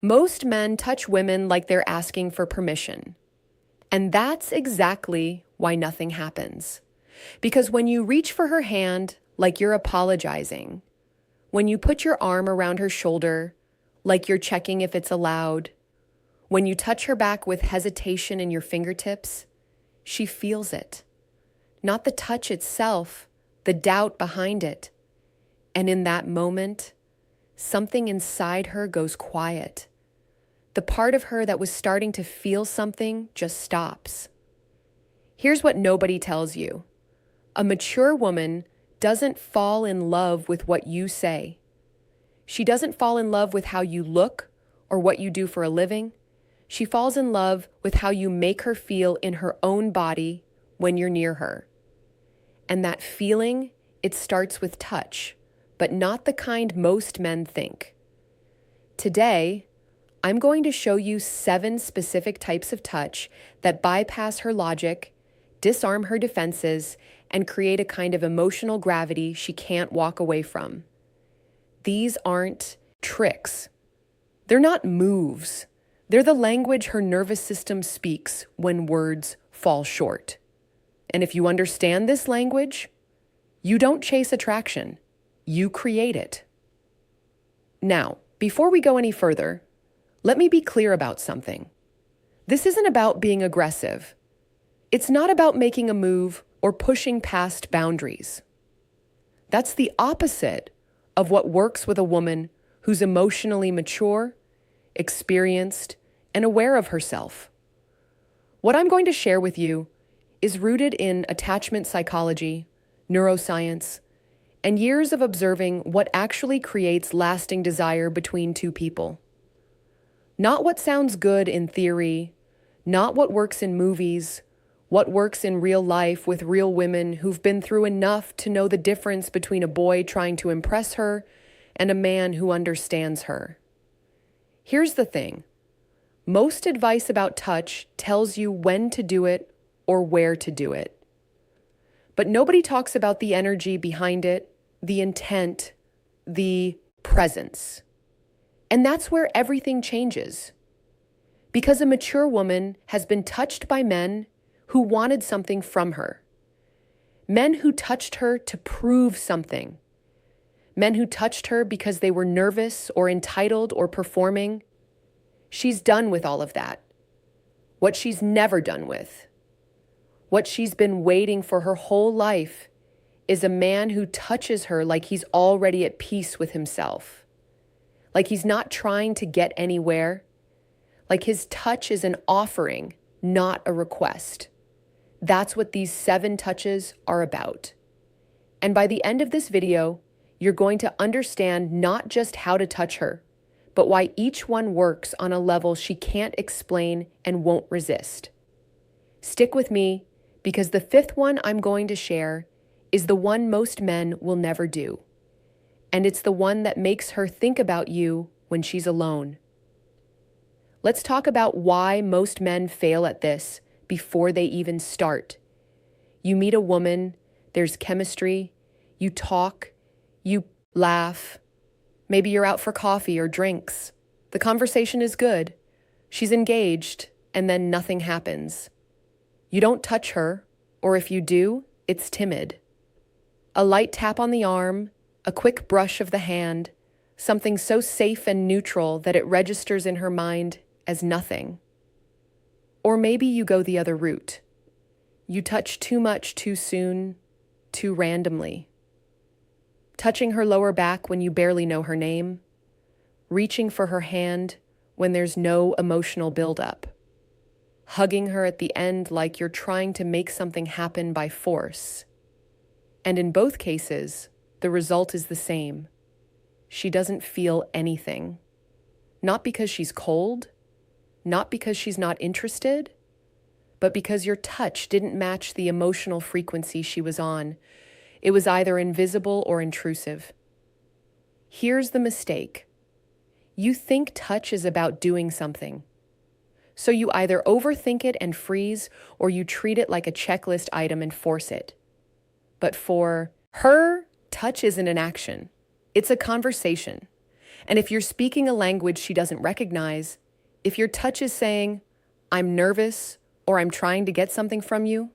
Most men touch women like they're asking for permission. And that's exactly why nothing happens. Because when you reach for her hand like you're apologizing, when you put your arm around her shoulder like you're checking if it's allowed, when you touch her back with hesitation in your fingertips, she feels it. Not the touch itself, the doubt behind it. And in that moment, something inside her goes quiet. The part of her that was starting to feel something just stops. Here's what nobody tells you. A mature woman doesn't fall in love with what you say. She doesn't fall in love with how you look or what you do for a living. She falls in love with how you make her feel in her own body when you're near her. And that feeling, it starts with touch, but not the kind most men think. Today, I'm going to show you 7 specific types of touch that bypass her logic, disarm her defenses, and create a kind of emotional gravity she can't walk away from. These aren't tricks. They're not moves. They're the language her nervous system speaks when words fall short. And if you understand this language, you don't chase attraction, you create it. Now, before we go any further, let me be clear about something. This isn't about being aggressive. It's not about making a move or pushing past boundaries. That's the opposite of what works with a woman who's emotionally mature, experienced, and aware of herself. What I'm going to share with you is rooted in attachment psychology, neuroscience, and years of observing what actually creates lasting desire between two people. Not what sounds good in theory, not what works in movies, what works in real life with real women who've been through enough to know the difference between a boy trying to impress her and a man who understands her. Here's the thing. Most advice about touch tells you when to do it or where to do it. But nobody talks about the energy behind it, the intent, the presence. And that's where everything changes. Because a mature woman has been touched by men who wanted something from her. Men who touched her to prove something. Men who touched her because they were nervous or entitled or performing. She's done with all of that. What she's never done with. What she's been waiting for her whole life is a man who touches her like he's already at peace with himself. Like he's not trying to get anywhere. Like his touch is an offering, not a request. That's what these 7 touches are about. And by the end of this video, you're going to understand not just how to touch her, but why each one works on a level she can't explain and won't resist. Stick with me, because the 5th one I'm going to share is the one most men will never do. And it's the one that makes her think about you when she's alone. Let's talk about why most men fail at this before they even start. You meet a woman, there's chemistry, you talk, you laugh. Maybe you're out for coffee or drinks. The conversation is good. She's engaged, and then nothing happens. You don't touch her, or if you do, it's timid. A light tap on the arm, a quick brush of the hand, something so safe and neutral that it registers in her mind as nothing. Or maybe you go the other route. You touch too much too soon, too randomly. Touching her lower back when you barely know her name. Reaching for her hand when there's no emotional buildup. Hugging her at the end like you're trying to make something happen by force. And in both cases, the result is the same. She doesn't feel anything. Not because she's cold, not because she's not interested, but because your touch didn't match the emotional frequency she was on. It was either invisible or intrusive. Here's the mistake. You think touch is about doing something. So you either overthink it and freeze, or you treat it like a checklist item and force it. But for her, touch isn't an action. It's a conversation. And if you're speaking a language she doesn't recognize, if your touch is saying, "I'm nervous," or "I'm trying to get something from you,"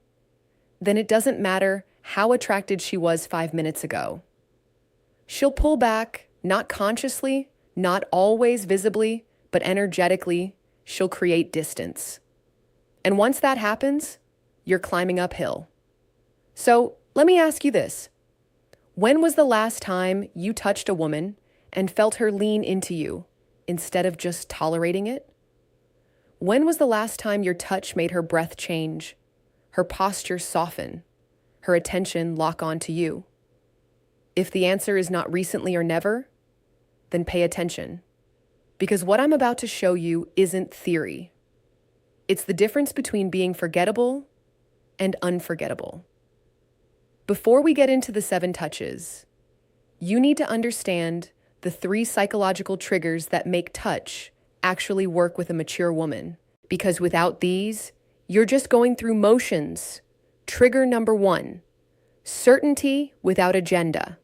then it doesn't matter how attracted she was 5 minutes ago. She'll pull back, not consciously, not always visibly, but energetically, she'll create distance. And once that happens, you're climbing uphill. So let me ask you this. When was the last time you touched a woman and felt her lean into you instead of just tolerating it? When was the last time your touch made her breath change, her posture soften, her attention lock onto you? If the answer is not recently or never, then pay attention. Because what I'm about to show you isn't theory. It's the difference between being forgettable and unforgettable. Before we get into the 7 touches, you need to understand the 3 psychological triggers that make touch actually work with a mature woman. Because without these, you're just going through motions. Trigger number 1, certainty without agenda.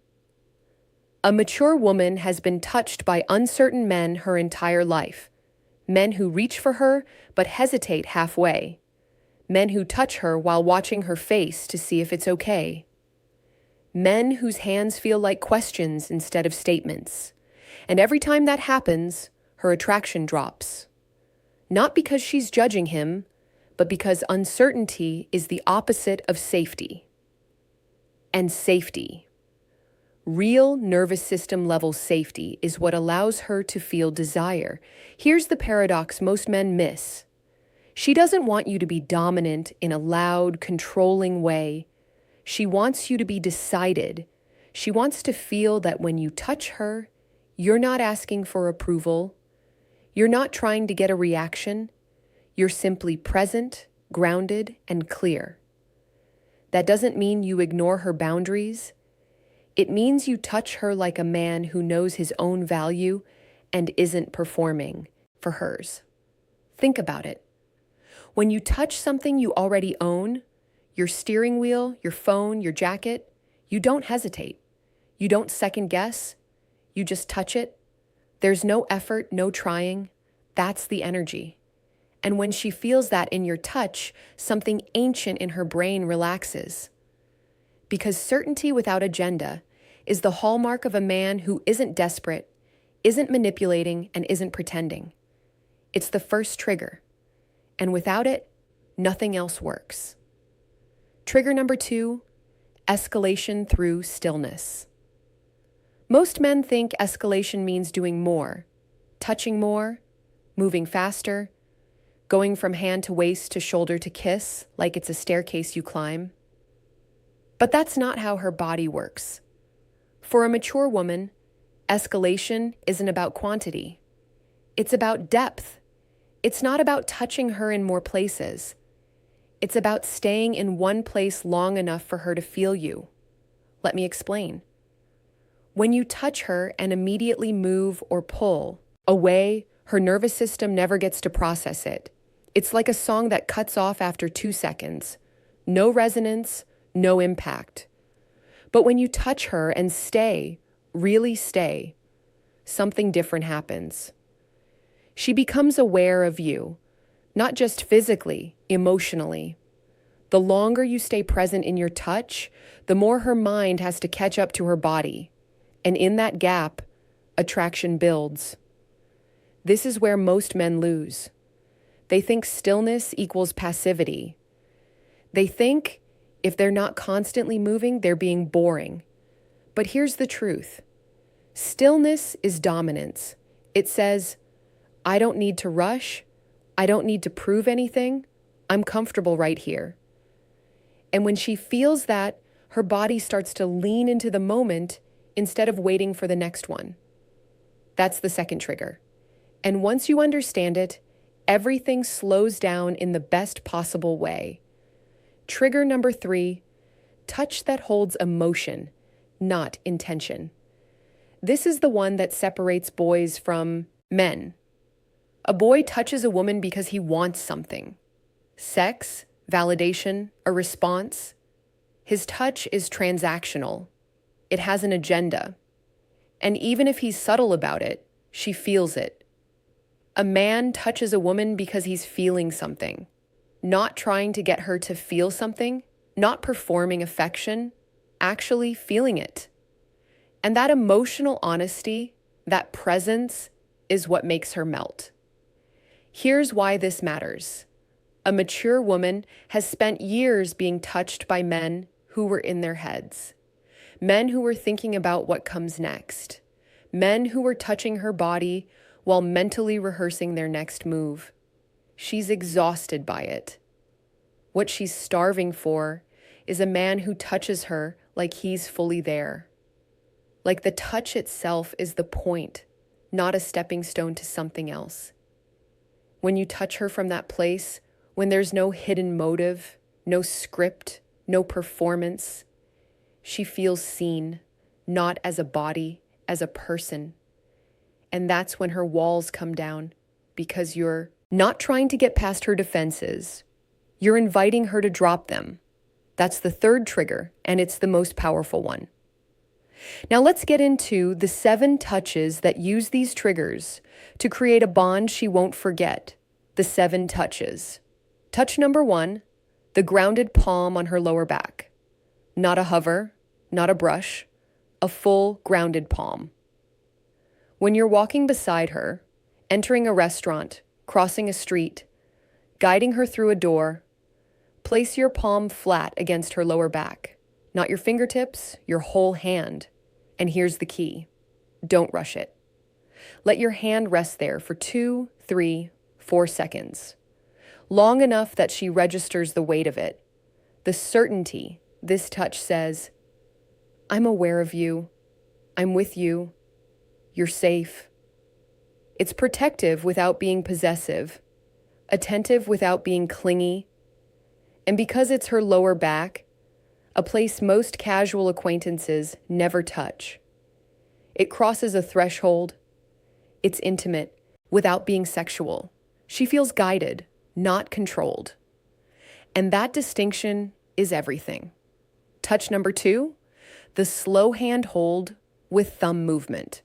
A mature woman has been touched by uncertain men her entire life. Men who reach for her but hesitate halfway. Men who touch her while watching her face to see if it's okay. Men whose hands feel like questions instead of statements. And every time that happens, her attraction drops. Not because she's judging him, but because uncertainty is the opposite of safety. And safety, real nervous system level safety, is what allows her to feel desire. Here's the paradox most men miss. She doesn't want you to be dominant in a loud, controlling way. She wants you to be decided. She wants to feel that when you touch her, you're not asking for approval. You're not trying to get a reaction. You're simply present, grounded, and clear. That doesn't mean you ignore her boundaries. It means you touch her like a man who knows his own value and isn't performing for hers. Think about it. When you touch something you already own, your steering wheel, your phone, your jacket, you don't hesitate. You don't second guess. You just touch it. There's no effort, no trying. That's the energy. And when she feels that in your touch, something ancient in her brain relaxes. Because certainty without agenda is the hallmark of a man who isn't desperate, isn't manipulating, and isn't pretending. It's the first trigger. And without it, nothing else works. Trigger number 2, escalation through stillness. Most men think escalation means doing more, touching more, moving faster, going from hand to waist to shoulder to kiss like it's a staircase you climb. But that's not how her body works. For a mature woman, escalation isn't about quantity. It's about depth. It's not about touching her in more places. It's about staying in one place long enough for her to feel you. Let me explain. When you touch her and immediately move or pull away, her nervous system never gets to process it. It's like a song that cuts off after 2 seconds. No resonance, no impact. But when you touch her and stay, really stay, something different happens. She becomes aware of you, not just physically, emotionally. The longer you stay present in your touch, the more her mind has to catch up to her body. And in that gap, attraction builds. This is where most men lose. They think stillness equals passivity. They think if they're not constantly moving, they're being boring. But here's the truth. Stillness is dominance. It says, I don't need to rush. I don't need to prove anything. I'm comfortable right here. And when she feels that, her body starts to lean into the moment instead of waiting for the next one. That's the second trigger. And once you understand it, everything slows down in the best possible way. Trigger number 3, touch that holds emotion, not intention. This is the one that separates boys from men. A boy touches a woman because he wants something. Sex, validation, a response. His touch is transactional. It has an agenda. And even if he's subtle about it, She feels it. A man touches a woman because he's feeling something, not trying to get her to feel something, not performing affection, actually feeling it. And that emotional honesty, that presence, is what makes her melt. Here's why this matters. A mature woman has spent years being touched by men who were in their heads, men who were thinking about what comes next, men who were touching her body while mentally rehearsing their next move. She's exhausted by it. What she's starving for is a man who touches her like he's fully there. Like the touch itself is the point, not a stepping stone to something else. When you touch her from that place, when there's no hidden motive, no script, no performance, she feels seen, not as a body, as a person. And that's when her walls come down, because you're not trying to get past her defenses. You're inviting her to drop them. That's the third trigger, and it's the most powerful one. Now let's get into the 7 touches that use these triggers to create a bond she won't forget. The 7 touches. Touch number 1, the grounded palm on her lower back. Not a hover, not a brush, a full grounded palm. When you're walking beside her, entering a restaurant, crossing a street, guiding her through a door, place your palm flat against her lower back. Not your fingertips, your whole hand. And here's the key. Don't rush it. Let your hand rest there for 2, 3, 4 seconds. Long enough that she registers the weight of it. The certainty this touch says, I'm aware of you. I'm with you. You're safe. It's protective without being possessive, attentive without being clingy. And because it's her lower back, a place most casual acquaintances never touch. It crosses a threshold. It's intimate without being sexual. She feels guided, not controlled. And that distinction is everything. Touch number 2, the slow hand hold with thumb movement.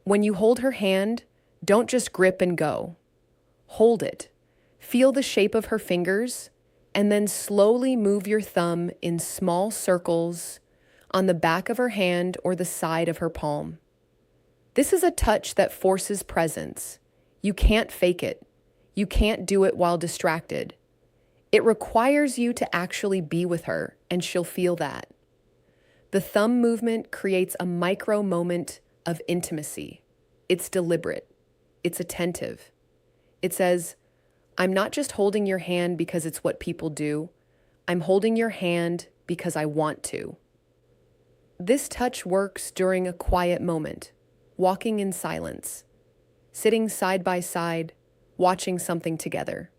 When you hold her hand, don't just grip and go. Hold it. Feel the shape of her fingers, and then slowly move your thumb in small circles on the back of her hand or the side of her palm. This is a touch that forces presence. You can't fake it. You can't do it while distracted. It requires you to actually be with her, and she'll feel that. The thumb movement creates a micro moment of intimacy. It's deliberate. It's attentive. It says, I'm not just holding your hand because it's what people do. I'm holding your hand because I want to. This touch works during a quiet moment, walking in silence, sitting side by side, watching something together.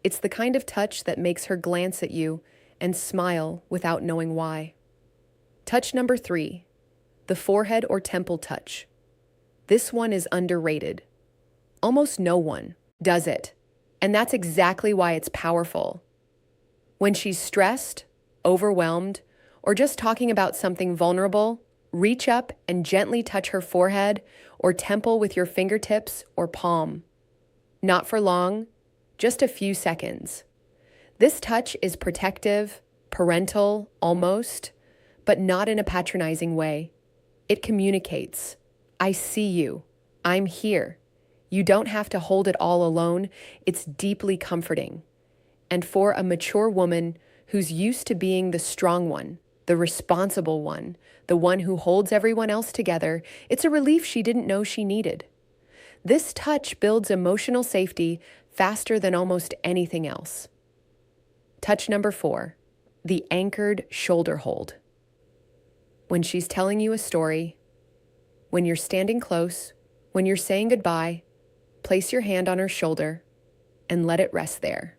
It's the kind of touch that makes her glance at you and smile without knowing why. Touch number 3, the forehead or temple touch. This one is underrated. Almost no one does it. And that's exactly why it's powerful. When she's stressed, overwhelmed, or just talking about something vulnerable, reach up and gently touch her forehead or temple with your fingertips or palm. Not for long, just a few seconds. This touch is protective, parental, almost, but not in a patronizing way. It communicates, I see you, I'm here. You don't have to hold it all alone. It's deeply comforting. And for a mature woman who's used to being the strong one, the responsible one, the one who holds everyone else together, it's a relief she didn't know she needed. This touch builds emotional safety faster than almost anything else. Touch number 4, the anchored shoulder hold. When she's telling you a story, when you're standing close, when you're saying goodbye, place your hand on her shoulder and let it rest there.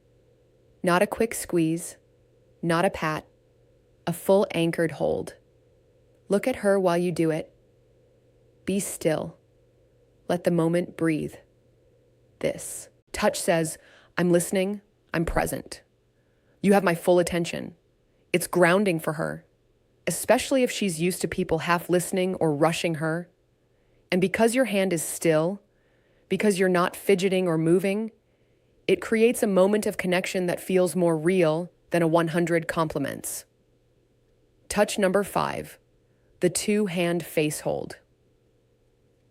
Not a quick squeeze, not a pat, a full anchored hold. Look at her while you do it. Be still. Let the moment breathe. This touch says, I'm listening, I'm present. You have my full attention. It's grounding for her, especially if she's used to people half listening or rushing her. And because your hand is still, because you're not fidgeting or moving, it creates a moment of connection that feels more real than a 100 compliments. Touch number 5, the 2-hand face hold.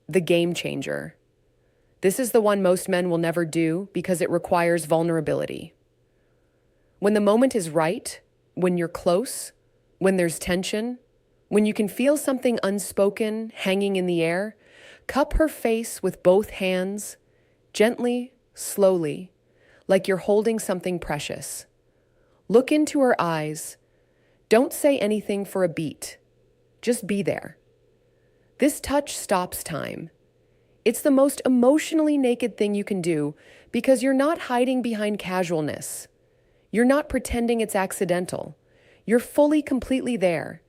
The game changer. This is the one most men will never do because it requires vulnerability. When the moment is right, when you're close, when there's tension, when you can feel something unspoken hanging in the air, cup her face with both hands, gently, slowly, like you're holding something precious. Look into her eyes. Don't say anything for a beat. Just be there. This touch stops time. It's the most emotionally naked thing you can do because you're not hiding behind casualness. You're not pretending it's accidental. You're fully, completely there.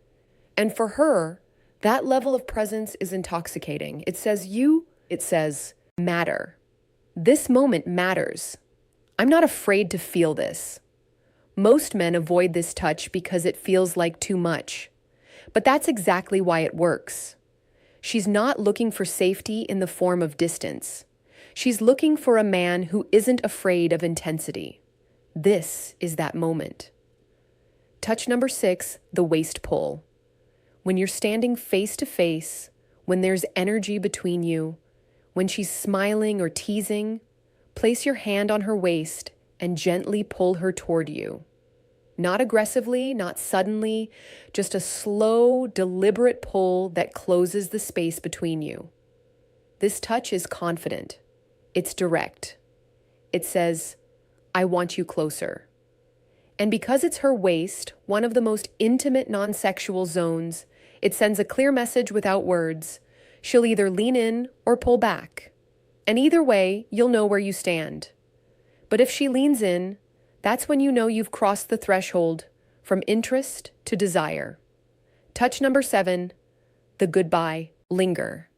And for her, that level of presence is intoxicating. It says matter. This moment matters. I'm not afraid to feel this. Most men avoid this touch because it feels like too much. But that's exactly why it works. She's not looking for safety in the form of distance. She's looking for a man who isn't afraid of intensity. This is that moment. Touch number 6, the waist pull. When you're standing face to face, when there's energy between you, when she's smiling or teasing, place your hand on her waist and gently pull her toward you. Not aggressively, not suddenly, just a slow, deliberate pull that closes the space between you. This touch is confident. It's direct. It says, I want you closer. And because it's her waist, one of the most intimate non-sexual zones, it sends a clear message without words. She'll either lean in or pull back. And either way, you'll know where you stand. But if she leans in, that's when you know you've crossed the threshold from interest to desire. Touch number 7, the goodbye, linger.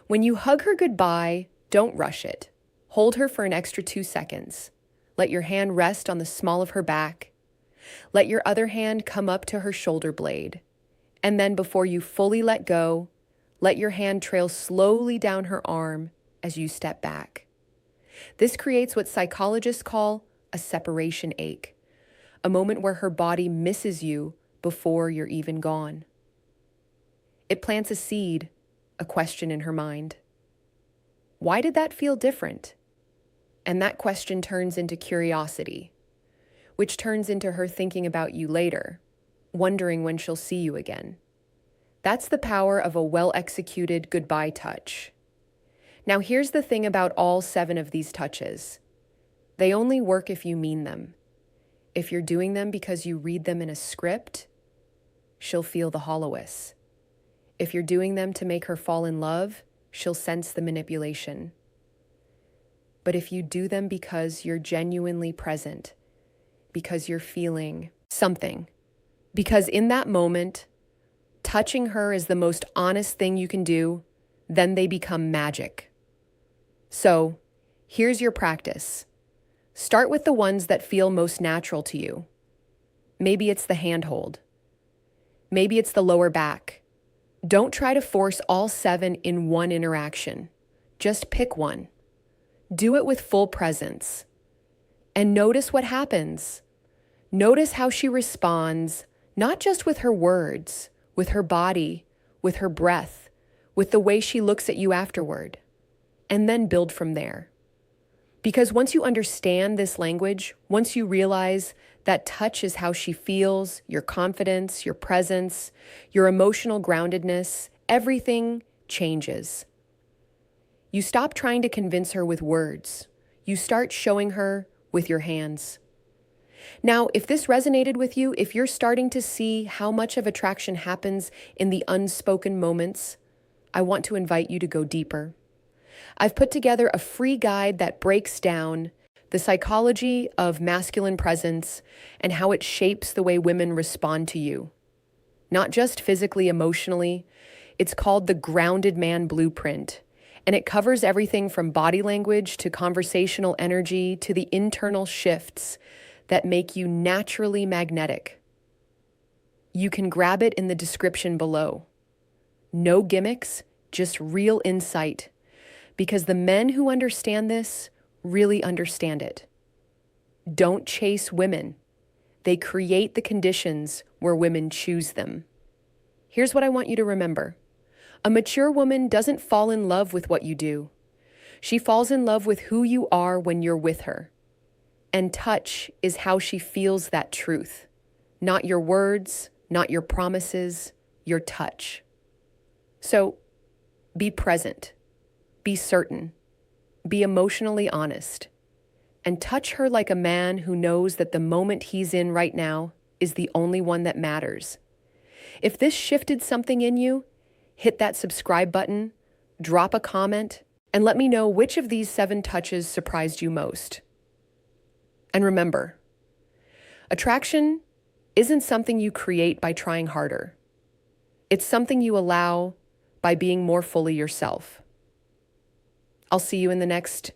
When you hug her goodbye, don't rush it. Hold her for an extra 2 seconds. Let your hand rest on the small of her back. Let your other hand come up to her shoulder blade. And then before you fully let go, let your hand trail slowly down her arm as you step back. This creates what psychologists call a separation ache, a moment where her body misses you before you're even gone. It plants a seed, a question in her mind. Why did that feel different? And that question turns into curiosity, which turns into her thinking about you later, wondering when she'll see you again. That's the power of a well-executed goodbye touch. Now here's the thing about all 7 of these touches. They only work if you mean them. If you're doing them because you read them in a script, she'll feel the hollowness. If you're doing them to make her fall in love, she'll sense the manipulation. But if you do them because you're genuinely present, because you're feeling something, because in that moment, touching her is the most honest thing you can do, then they become magic. So, here's your practice. Start with the ones that feel most natural to you. Maybe it's the handhold. Maybe it's the lower back. Don't try to force all 7 in one interaction. Just pick one. Do it with full presence. And notice what happens. Notice how she responds, not just with her words, with her body, with her breath, with the way she looks at you afterward. And then build from there. Because once you understand this language, once you realize that touch is how she feels, your confidence, your presence, your emotional groundedness, everything changes. You stop trying to convince her with words. You start showing her with your hands. Now, if this resonated with you, if you're starting to see how much of attraction happens in the unspoken moments, I want to invite you to go deeper. I've put together a free guide that breaks down the psychology of masculine presence and how it shapes the way women respond to you. Not just physically, emotionally. It's called the Grounded Man Blueprint, and it covers everything from body language to conversational energy to the internal shifts that make you naturally magnetic. You can grab it in the description below. No gimmicks, just real insight, because the men who understand this really understand it. Don't chase women. They create the conditions where women choose them. Here's what I want you to remember. A mature woman doesn't fall in love with what you do. She falls in love with who you are when you're with her. And touch is how she feels that truth. Not your words, not your promises, your touch. So, be present, be certain, be emotionally honest, and touch her like a man who knows that the moment he's in right now is the only one that matters. If this shifted something in you, hit that subscribe button, drop a comment, and let me know which of these 7 touches surprised you most. And remember, attraction isn't something you create by trying harder. It's something you allow by being more fully yourself. I'll see you in the next